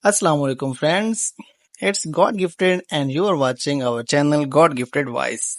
Assalamu alaikum friends. It's God gifted and you are watching our channel God Gifted Voice.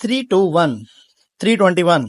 321।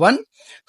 1।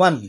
1।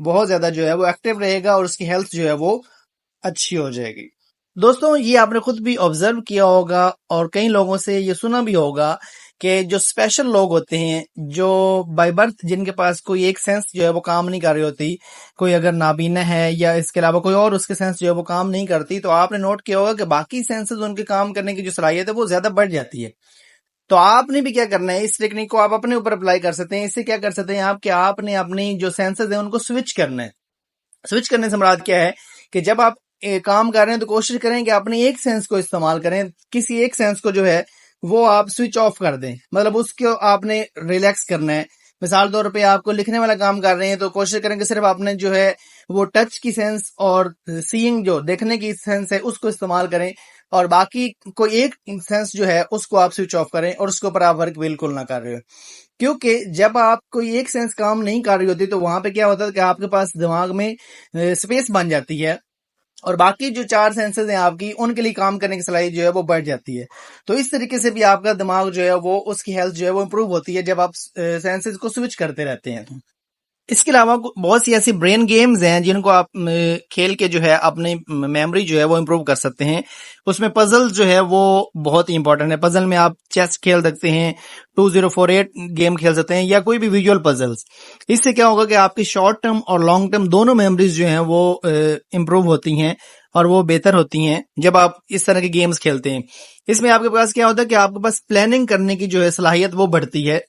بہت زیادہ جو ہے وہ ایکٹیو رہے گا اور اس کی ہیلتھ جو ہے وہ اچھی ہو جائے گی۔ دوستوں یہ آپ نے خود بھی آبزرو کیا ہوگا اور کئی لوگوں سے یہ سنا بھی ہوگا کہ جو اسپیشل لوگ ہوتے ہیں، جو بائی برتھ جن کے پاس کوئی ایک سینس جو ہے وہ کام نہیں کر رہی ہوتی، کوئی اگر نابینا ہے یا اس کے علاوہ کوئی اور اس کے سینس جو ہے وہ کام نہیں کرتی، تو آپ نے نوٹ کیا ہوگا کہ باقی سینسز ان کے کام کرنے کی جو صلاحیت ہے وہ زیادہ بڑھ جاتی ہے۔ تو آپ نے بھی کیا کرنا ہے، اس ٹیکنیک کو آپ اپنے اوپر اپلائی کر سکتے ہیں۔ اس سے کیا کر سکتے ہیں آپ کہ آپ نے اپنی جو سینسز ہیں ان کو سوئچ کرنا ہے۔ سوئچ کرنے سے مراد کیا ہے کہ جب آپ کام کر رہے ہیں تو کوشش کریں کہ اپنی ایک سینس کو استعمال کریں، کسی ایک سینس کو جو ہے وہ آپ سوئچ آف کر دیں، مطلب اس کو آپ نے ریلیکس کرنا ہے۔ مثال طور پہ آپ کو لکھنے والا کام کر رہے ہیں تو کوشش کریں کہ صرف آپ نے جو ہے وہ ٹچ کی سینس اور سینگ جو دیکھنے کی سینس ہے اس کو استعمال کریں، اور باقی کوئی ایک سینس جو ہے اس کو آپ سوئچ آف کریں اور اس کے اوپر آپ ورک بالکل نہ کر رہے ہو۔ کیونکہ جب آپ کوئی ایک سینس کام نہیں کر رہی ہوتی تو وہاں پہ کیا ہوتا ہے کہ آپ کے پاس دماغ میں سپیس بن جاتی ہے، اور باقی جو 4 سینسز ہیں آپ کی ان کے لیے کام کرنے کی صلاحیت جو ہے وہ بڑھ جاتی ہے۔ تو اس طریقے سے بھی آپ کا دماغ جو ہے وہ اس کی ہیلتھ جو ہے وہ امپروو ہوتی ہے جب آپ سینسز کو سوئچ کرتے رہتے ہیں۔ اس کے علاوہ بہت سی ایسی برین گیمز ہیں جن کو آپ کھیل کے جو ہے اپنی میموری جو ہے وہ امپروو کر سکتے ہیں۔ اس میں پزل جو ہے وہ بہت ہی امپورٹنٹ ہے۔ پزل میں آپ چیس کھیل سکتے ہیں، 2048 گیم کھیل سکتے ہیں، یا کوئی بھی ویژول پزلز۔ اس سے کیا ہوگا کہ آپ کی شارٹ ٹرم اور لانگ ٹرم دونوں میموریز جو ہیں وہ امپروو ہوتی ہیں اور وہ بہتر ہوتی ہیں جب آپ اس طرح کے گیمز کھیلتے ہیں۔ اس میں آپ کے پاس کیا ہوتا ہے کہ آپ کے پاس پلاننگ کرنے کی جو ہے صلاحیت وہ بڑھتی ہے۔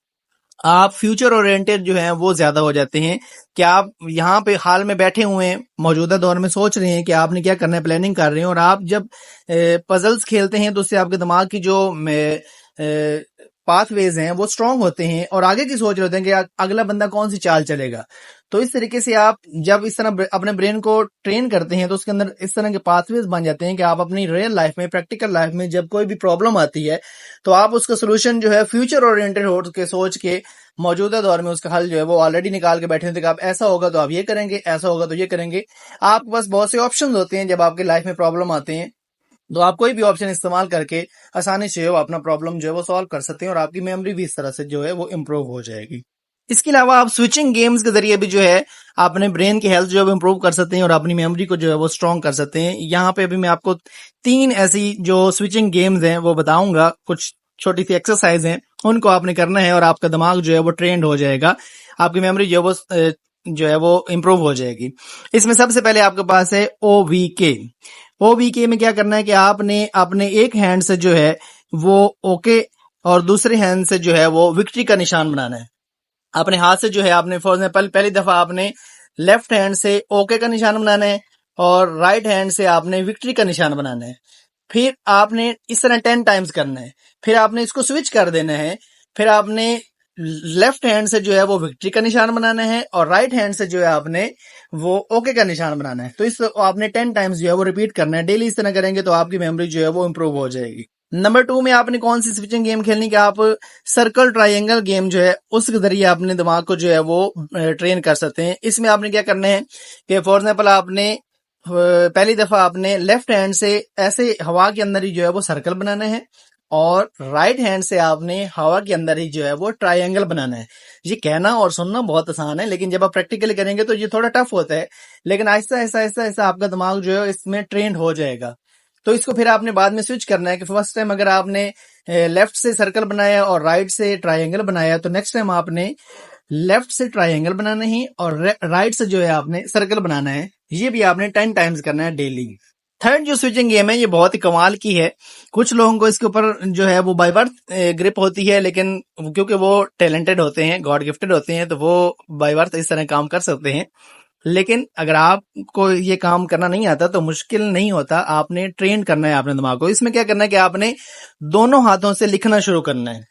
آپ فیوچر اورینٹڈ جو ہیں وہ زیادہ ہو جاتے ہیں کہ آپ یہاں پہ حال میں بیٹھے ہوئے ہیں، موجودہ دور میں سوچ رہے ہیں کہ آپ نے کیا کرنا ہے، پلاننگ کر رہے ہیں، اور آپ جب پزلز کھیلتے ہیں تو اس سے آپ کے دماغ کی جو پاتھ ویز ہیں وہ سٹرونگ ہوتے ہیں اور آگے کی سوچ رہے ہوتے ہیں کہ اگلا بندہ کون سی چال چلے گا۔ تو اس طریقے سے آپ جب اس طرح اپنے برین کو ٹرین کرتے ہیں تو اس کے اندر اس طرح کے پاتھ ویز بن جاتے ہیں کہ آپ اپنی ریئل لائف میں، پریکٹیکل لائف میں جب کوئی بھی پرابلم آتی ہے تو آپ اس کا سولوشن جو ہے فیوچر اورینٹڈ ہو کے سوچ کے موجودہ دور میں اس کا حل جو ہے وہ آلریڈی نکال کے بیٹھے ہوتے ہیں کہ آپ ایسا ہوگا تو آپ یہ کریں گے، ایسا ہوگا تو یہ کریں گے۔ آپ کے پاس بہت سے آپشنز ہوتے ہیں جب آپ کی لائف میں پرابلم آتے ہیں، تو آپ کوئی بھی آپشن استعمال کر کے آسانی سے وہ اپنا پرابلم جو ہے وہ سالو کر سکتے ہیں، اور آپ کی میموری بھی اس طرح سے جو ہے وہ امپروو ہو جائے گی۔ اس کے علاوہ آپ سوئچنگ گیمز کے ذریعے بھی جو ہے اپنے برین کی ہیلتھ جو ہے وہ امپروو کر سکتے ہیں اور اپنی میموری کو جو ہے وہ اسٹرانگ کر سکتے ہیں۔ یہاں پہ ابھی میں آپ کو 3 ایسی جو سوئچنگ گیمز ہیں وہ بتاؤں گا، کچھ چھوٹی سی ایکسرسائز ہیں، ان کو آپ نے کرنا ہے اور آپ کا دماغ جو ہے وہ ٹرینڈ ہو جائے گا، آپ کی میموری جو ہے وہ امپروو ہو جائے گی۔ اس میں سب سے پہلے آپ کے پاس ہے OVK۔ OVK میں کیا کرنا ہے کہ آپ نے اپنے ایک ہینڈ سے جو ہے وہ اوکے اور دوسرے ہینڈ سے جو ہے وہ وکٹری کا نشان بنانا ہے۔ اپنے ہاتھ سے جو ہے آپ نے فار ایگزامپل پہلی دفعہ آپ نے لیفٹ ہینڈ سے اوکے کا نشان بنانا ہے اور رائٹ ہینڈ سے آپ نے وکٹری کا نشان بنانا ہے۔ پھر آپ نے اس طرح 10 ٹائمز کرنا ہے، پھر آپ نے اس کو سوئچ کر دینا ہے، پھر آپ نے لیفٹ ہینڈ سے جو ہے وہ وکٹری کا نشان بنانا ہے اور رائٹ ہینڈ سے جو ہے آپ نے وہ اوکے کا نشان بنانا ہے۔ تو اس آپ نے 10 ٹائمز جو ہے وہ ریپیٹ کرنا ہے، ڈیلی اس طرح کریں گے تو آپ کی میموری جو ہے وہ امپروو ہو جائے گی۔ نمبر 2 میں آپ نے کون سی سوئچنگ گیم کھیلنی کہ آپ سرکل ٹرائنگل گیم جو ہے اس کے ذریعے اپنے دماغ کو جو ہے وہ ٹرین کر سکتے ہیں۔ اس میں آپ نے کیا کرنا ہے کہ فار ایگزامپل آپ نے پہلی دفعہ آپ نے لیفٹ ہینڈ سے ایسے ہوا کے اندر ہی جو ہے وہ سرکل بنانا ہے اور رائٹ ہینڈ سے آپ نے ہوا کے اندر ہی جو ہے وہ ٹرائنگل بنانا ہے۔ یہ کہنا اور سننا بہت آسان ہے، لیکن جب آپ پریکٹیکلی کریں گے تو یہ تھوڑا ٹف ہوتا ہے، لیکن آہستہ آہستہ آہستہ آہستہ آپ کا دماغ جو ہے اس میں ٹرینڈ ہو جائے گا۔ تو اس کو پھر آپ نے بعد میں سوئچ کرنا ہے کہ فرسٹ ٹائم اگر آپ نے لیفٹ سے سرکل بنایا اور رائٹ سے ٹرائنگل بنایا تو نیکسٹ ٹائم آپ نے لیفٹ سے ٹرائنگل بنانا ہے اور رائٹ سے جو ہے آپ نے سرکل بنانا ہے۔ یہ بھی آپ نے 10 ٹائمز کرنا ہے ڈیلی۔ تھرڈ جو سوئچنگ گیم ہے یہ بہت ہی کمال کی ہے۔ کچھ لوگوں کو اس کے اوپر جو ہے وہ بائی برتھ گرپ ہوتی ہے، لیکن کیونکہ وہ ٹیلنٹڈ ہوتے ہیں، گاڈ گفٹڈ ہوتے ہیں، تو وہ بائی برتھ اس طرح کام کر سکتے ہیں۔ لیکن اگر آپ کو یہ کام کرنا نہیں آتا تو مشکل نہیں ہوتا، آپ نے ٹرین کرنا ہے اپنے دماغ کو۔ اس میں کیا کرنا ہے کہ آپ نے دونوں ہاتھوں سے لکھنا شروع کرنا ہے۔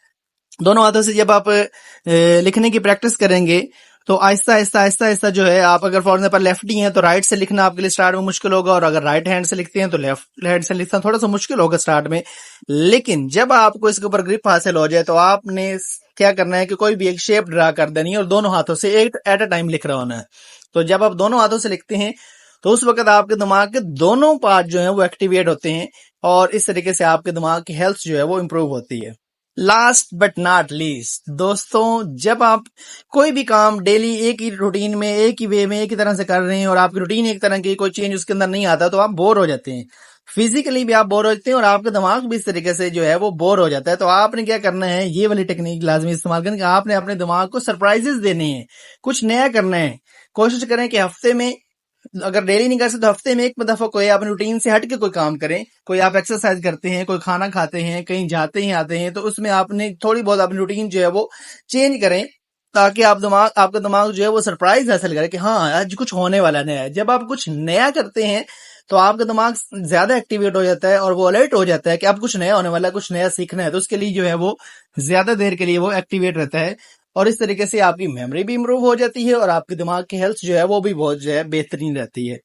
دونوں ہاتھوں سے جب آپ لکھنے کی پریکٹس کریں گے تو آہستہ آہستہ آہستہ آہستہ جو ہے آپ اگر فار ایگزامپل لیفٹی ہیں تو رائٹ سے لکھنا آپ کے لیے سٹارٹ میں مشکل ہوگا، اور اگر رائٹ ہینڈ سے لکھتے ہیں تو لیفٹ ہینڈ سے لکھنا تھوڑا سا مشکل ہوگا سٹارٹ میں۔ لیکن جب آپ کو اس کے اوپر گرپ حاصل ہو جائے تو آپ نے کیا کرنا ہے کہ کوئی بھی ایک شیپ ڈرا کر دینی ہے اور دونوں ہاتھوں سے ایٹ اے ٹائم لکھ رہا ہونا ہے۔ تو جب آپ دونوں ہاتھوں سے لکھتے ہیں تو اس وقت آپ کے دماغ کے دونوں پارٹ جو ہیں وہ ایکٹیویٹ ہوتے ہیں اور اس طریقے سے آپ کے دماغ کی ہیلتھ جو ہے وہ امپروو ہوتی ہے۔ لاسٹ بٹ ناٹ لیسٹ دوستوں، جب آپ کوئی بھی کام ڈیلی ایک ہی روٹین میں، ایک ہی وے میں، ایک ہی طرح سے کر رہے ہیں اور آپ کی روٹین ایک طرح کی، کوئی چینج اس کے اندر نہیں آتا، تو آپ بور ہو جاتے ہیں. فزیکلی بھی آپ بور ہو جاتے ہیں اور آپ کا دماغ بھی اس طریقے سے جو ہے وہ بور ہو جاتا ہے. تو آپ نے کیا کرنا ہے، یہ والی ٹیکنیک لازمی استعمال کریں کہ آپ نے اپنے دماغ کو سرپرائزز دینے ہیں، کچھ نیا کرنا ہے. کوشش کریں کہ ہفتے میں، اگر ڈیلی نہیں کر سکتے تو ہفتے میں ایک دفعہ کوئی اپنی روٹین سے ہٹ کے کوئی کام کریں. کوئی آپ ایکسرسائز کرتے ہیں، کوئی کھانا کھاتے ہیں، کہیں جاتے ہیں آتے ہیں، تو اس میں آپ نے تھوڑی بہت اپنی روٹین جو ہے وہ چینج کریں، تاکہ آپ کا دماغ جو ہے وہ سرپرائز حاصل کرے کہ ہاں آج کچھ ہونے والا نیا ہے. جب آپ کچھ نیا کرتے ہیں تو آپ کا دماغ زیادہ ایکٹیویٹ ہو جاتا ہے اور وہ الرٹ ہو جاتا ہے کہ اب کچھ نیا ہونے والا ہے، کچھ نیا سیکھنا ہے. تو اس کے لیے جو ہے وہ زیادہ دیر کے لیے وہ ایکٹیویٹ رہتا ہے، اور اس طریقے سے آپ کی میموری بھی امپروو ہو جاتی ہے اور آپ کے دماغ کی ہیلتھ جو ہے وہ بھی بہت جو ہے بہترین رہتی ہے.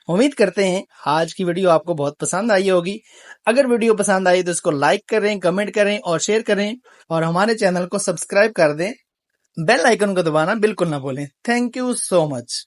امید کرتے ہیں آج کی ویڈیو آپ کو بہت پسند آئی ہوگی. اگر ویڈیو پسند آئی تو اس کو لائک کریں، کمنٹ کریں اور شیئر کریں، اور ہمارے چینل کو سبسکرائب کر دیں. بیل آئیکن کو دبانا بالکل نہ بھولیں. Thank you so much.